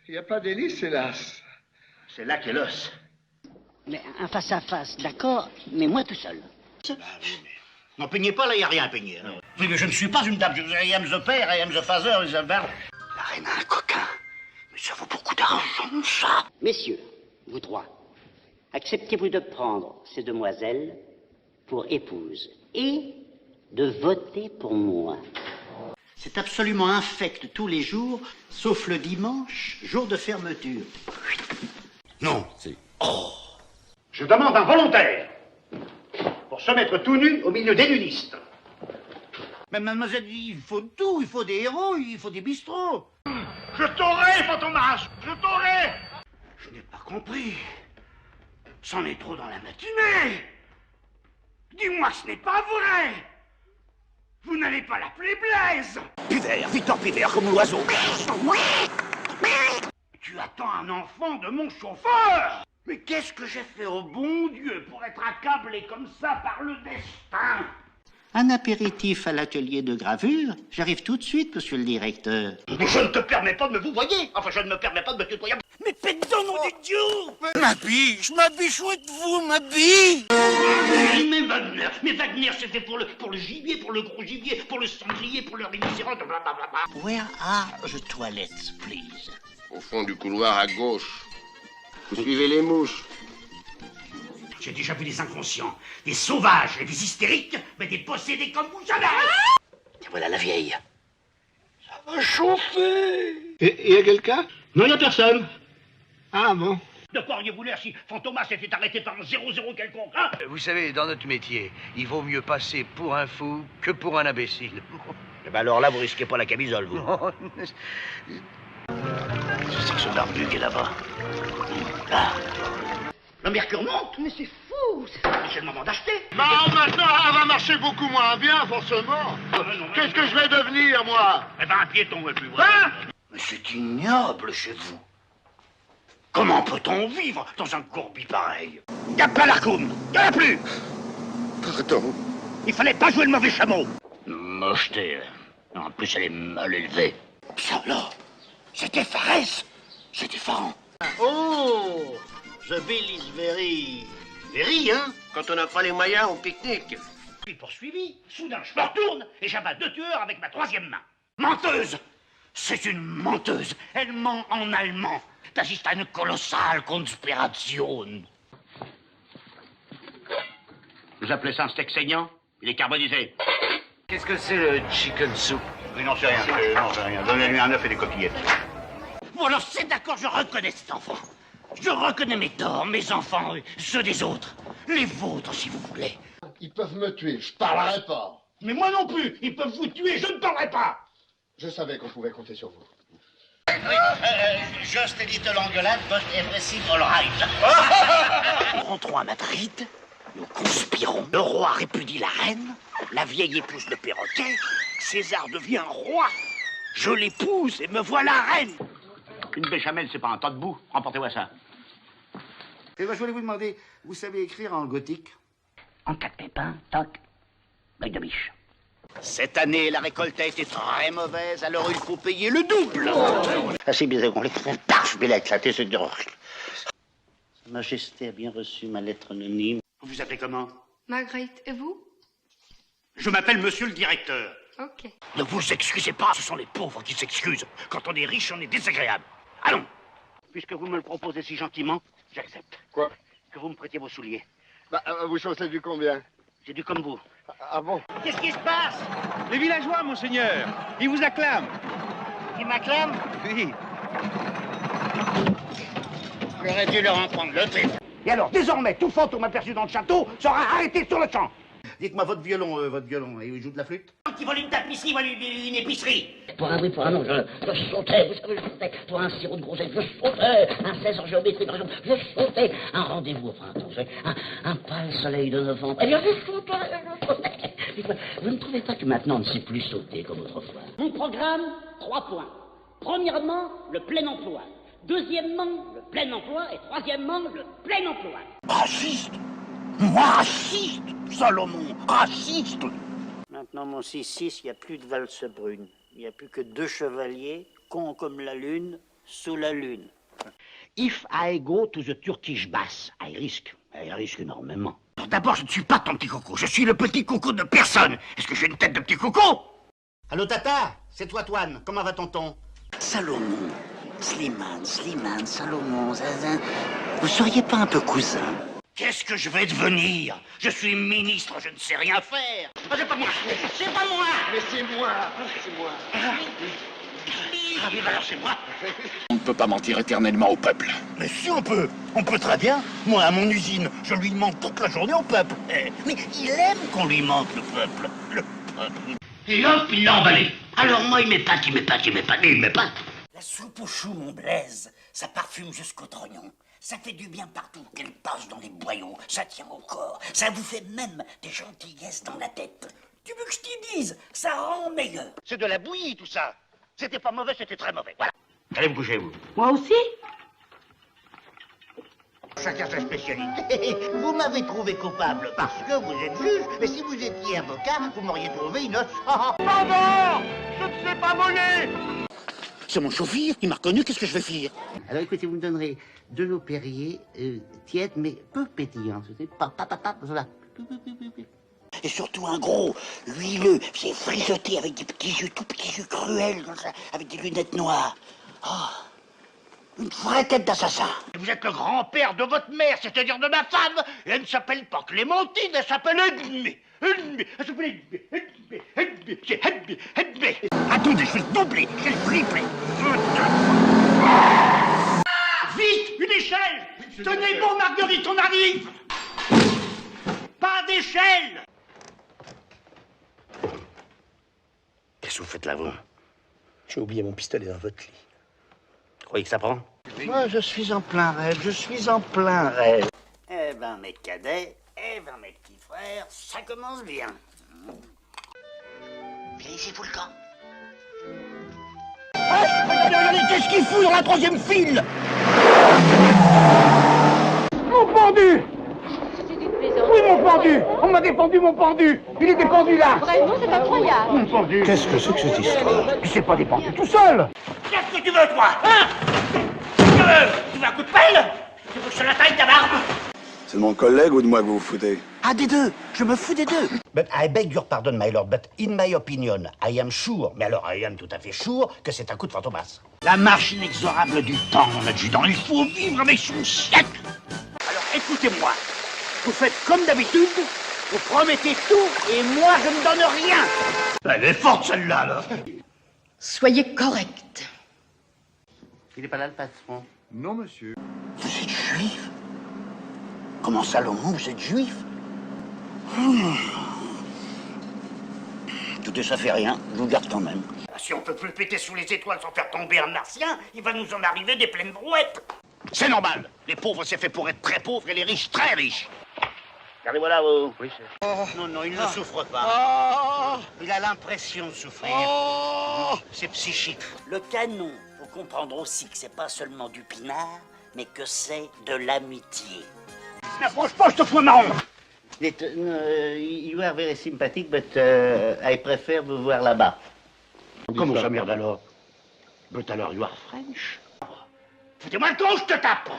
Il n'y a pas d'hélice, hélas. C'est là qu'est l'os. Mais un face-à-face, d'accord, mais moi tout seul. Bah oui, mais... N'en peignez pas, là, il n'y a rien à peigner. Alors. Oui, mais je ne suis pas une dame. I am the père, I am the father, the verbe. La reine a un coquin. Mais ça vaut beaucoup d'argent, ça. Messieurs, vous trois, acceptez-vous de prendre ces demoiselles pour épouses et de voter pour moi? C'est absolument infect tous les jours, sauf le dimanche, jour de fermeture. Non. Si. Oh. Je demande un volontaire pour se mettre tout nu au milieu des nudistes. Mais mademoiselle, il faut tout, il faut des héros, il faut des bistrots. Je t'aurai, Fantomas, je t'aurai. Je n'ai pas compris. C'en est trop dans la matinée. Dis-moi que ce n'est pas vrai. Vous n'allez pas l'appeler Blaise. Pivert, Victor Pivert, comme l'oiseau. Tu attends un enfant de mon chauffeur. Mais qu'est-ce que j'ai fait au bon Dieu pour être accablé comme ça par le destin? Un apéritif à l'atelier de gravure. J'arrive tout de suite, monsieur le directeur. Mais je ne te permets pas de me vous voyer. Enfin, je ne me permets pas de me tutoyer. Mais pète-en, nom du Dieu. Ma biche, chouette-vous, ma biche. Mais Wagner, c'est fait pour le gibier, pour le gros gibier, pour le sanglier, pour le rhinocéros, blablabla. Where are the toilets, please? Au fond du couloir à gauche. Vous suivez les mouches. J'ai déjà vu des inconscients, des sauvages et des hystériques, mais des possédés comme vous jamais. Et voilà la vieille. Ça va chauffer. Et y a quelqu'un? Non, il n'y a personne. Ah bon? De quoi auriez-vous l'air si Fantomas s'était arrêté par un 0-0 quelconque, hein? Vous savez, dans notre métier, il vaut mieux passer pour un fou que pour un imbécile. Eh ben alors là, vous risquez pas la camisole, vous. C'est que ce barbu qui est là-bas. Là. Le mercure monte. Mais c'est fou! C'est le moment d'acheter. Bah maintenant, elle va marcher beaucoup moins bien, forcément. Qu'est-ce que je vais devenir, moi? Eh ben un piéton, ouais, plus voilà. Hein? Mais c'est ignoble chez vous. Comment peut-on vivre dans un courbi pareil? Y'a pas l'arcoum, y'en a plus. Pardon. Il fallait pas jouer le mauvais chameau. Mocheté. En plus, elle est mal élevée. Ça là, c'était Farès. C'est différent. Oh, the bill is very, hein? Quand on n'a pas les moyens, on pique-nique. Puis poursuivi, soudain je me retourne et j'abats 2 tueurs avec ma 3e main. Menteuse! C'est une menteuse. Elle ment en allemand. Das ist eine colossale Konspiration. Vous appelez ça un steak saignant? Il est carbonisé. Qu'est-ce que c'est le chicken soup? Oui, non, c'est rien. Non, c'est rien. Donnez-lui un œuf et des coquillettes. Bon, alors c'est d'accord, je reconnais cet enfant. Je reconnais mes torts, mes enfants, ceux des autres. Les vôtres, si vous voulez. Ils peuvent me tuer, je parlerai pas. Mais moi non plus, ils peuvent vous tuer, je ne parlerai pas. Je savais qu'on pouvait compter sur vous. Just a little engueulade, but everything all right. Nous rentrons à Madrid, nous conspirons. Le roi répudie la reine, la vieille épouse le perroquet, César devient roi. Je l'épouse et me voilà reine. Une béchamel, c'est pas un tas de boue. Remportez-moi ça. Et ben, je voulais vous demander, vous savez écrire en gothique? En cas de pépin, toc, œil de biche. Cette année, la récolte a été très mauvaise, alors il faut payer le double. Ah, c'est bien qu'on l'écrit. Je vais l'éclater, c'est dur. Sa Majesté a bien reçu ma lettre anonyme. Vous vous appelez comment? Marguerite, et vous? Je m'appelle Monsieur le Directeur. Ok. Ne vous excusez pas, ce sont les pauvres qui s'excusent. Quand on est riche, on est désagréable. Allons. Puisque vous me le proposez si gentiment, j'accepte. Quoi? Que vous me prêtiez vos souliers. Bah, vous chaussez du combien? J'ai dû comme vous. Ah bon? Qu'est-ce qui se passe? Les villageois, monseigneur, ils vous acclament. Ils m'acclament? Oui. J'aurais dû leur en prendre le trip. Et alors, désormais, tout fantôme aperçu dans le château sera arrêté sur le champ. Dites-moi, votre violon, et il joue de la flûte? Qui vole une tapisserie, vole une épicerie. Pour un oui, pour un non, je sautais, vous savez, je sautais. Pour un sirop de groseille, je sautais. Un 16 en géométrie, par exemple, je sautais. Un rendez-vous au printemps, un pâle soleil de novembre. Eh bien, je sautais. Dites-moi, vous ne trouvez pas que maintenant on ne sait plus sauter comme autrefois? Mon programme, 3 points. Premièrement, le plein emploi. Deuxièmement, le plein emploi. Et troisièmement, le plein emploi. Raciste? Moi, raciste? Salomon, raciste? Maintenant, mon 6-6, il n'y a plus de valse brune. Il n'y a plus que 2 chevaliers, cons comme la lune, sous la lune. If I go to the Turkish bath, I risk énormément. D'abord, je ne suis pas ton petit coco, je suis le petit coco de personne. Est-ce que j'ai une tête de petit coco? Allô Tata, c'est toi Toine, comment va tonton? Salomon, Slimane, Salomon, Zazin, vous seriez pas un peu cousin? Qu'est-ce que je vais devenir? Je suis ministre, je ne sais rien faire. Ah, c'est pas moi. C'est pas moi. Mais c'est moi. C'est moi. Ah oui, alors c'est moi. On ne peut pas mentir éternellement au peuple. Mais si on peut très bien. Moi, à mon usine, je lui mente toute la journée au peuple. Mais il aime qu'on lui mente, le peuple. Et hop, il l'a emballé. Alors moi, il m'épate. La soupe au chou, mon Blaise, ça parfume jusqu'au trognon. Ça fait du bien partout qu'elle passe dans les boyaux. Ça tient au corps. Ça vous fait même des gentillesses dans la tête. Tu veux que je t'y dise? Ça rend meilleur. C'est de la bouillie, tout ça. C'était pas mauvais, c'était très mauvais. Voilà. Allez vous coucher, vous. Moi aussi? Chacun sa spécialité. Vous m'avez trouvé coupable parce que vous êtes juge, mais si vous étiez avocat, vous m'auriez trouvé innocent. Pardon! Je ne sais pas voler! C'est mon chauffeur qui m'a reconnu, qu'est-ce que je vais faire? Alors écoutez, vous me donnerez de l'eau Perrier, tiède, mais peu pétillante. Voilà. Et surtout un gros, huileux, c'est frisotté avec des petits yeux, tout petits yeux cruels, comme ça, avec des lunettes noires. Oh, une vraie tête d'assassin. Vous êtes le grand-père de votre mère, c'est-à-dire de ma femme. Et elle ne s'appelle pas Clémentine, elle s'appelle Edmé. Elle s'appelle Edmé. Attendez, je vais le doubler, je vais le tripler. Vite, une échelle. Tenez bon, Marguerite, on arrive. Pas d'échelle. Qu'est-ce que vous faites là, vous? J'ai oublié mon pistolet dans votre lit. Vous croyez que ça prend? Moi, je suis en plein rêve, Eh ben, mes cadets, eh ben, mes petits frères, ça commence bien. Laissez-vous le camp. Regardez, qu'est-ce qu'il fout dans la troisième file? Mon pendu! Oui, mon pendu! On m'a défendu mon pendu! Il était pendu là! Vraiment, c'est incroyable! Mon pendu! Qu'est-ce que c'est que cette histoire? Il s'est pas dépendu tout seul! Qu'est-ce que tu veux, toi? Hein? Tu veux un coup de pelle? Tu veux que je te la taille ta barbe? C'est de mon collègue ou de moi que vous vous foutez? Ah, des deux! Je me fous des deux! But I beg your pardon, my lord, but in my opinion, I am sure, mais alors I am tout à fait sure, que c'est un coup de fantomas. La marche inexorable du temps, mon adjudant, il faut vivre avec son siècle! Alors écoutez-moi, vous faites comme d'habitude, vous promettez tout, et moi je ne donne rien! Elle est forte celle-là, là! Soyez correct. Il n'est pas là le patron. Non, monsieur. Vous êtes juif? Comment Salomon, vous êtes juif? Écoutez, ça fait rien, je vous garde quand même. Si on peut plus péter sous les étoiles sans faire tomber un martien, il va nous en arriver des pleines brouettes. C'est normal. Les pauvres, c'est fait pour être très pauvres et les riches, très riches. Regardez, voilà, vous. Oui, chef. Non, il ne souffre pas. Il a l'impression de souffrir. C'est psychique. Le canon, faut comprendre aussi que c'est pas seulement du pinard, mais que c'est de l'amitié. N'approche pas, je te fous un marron. You are very sympathetic, but I prefer vous voir là-bas. Comment ça, merde, alors? But alors, you are French. Foutez-moi le camp, je te tape.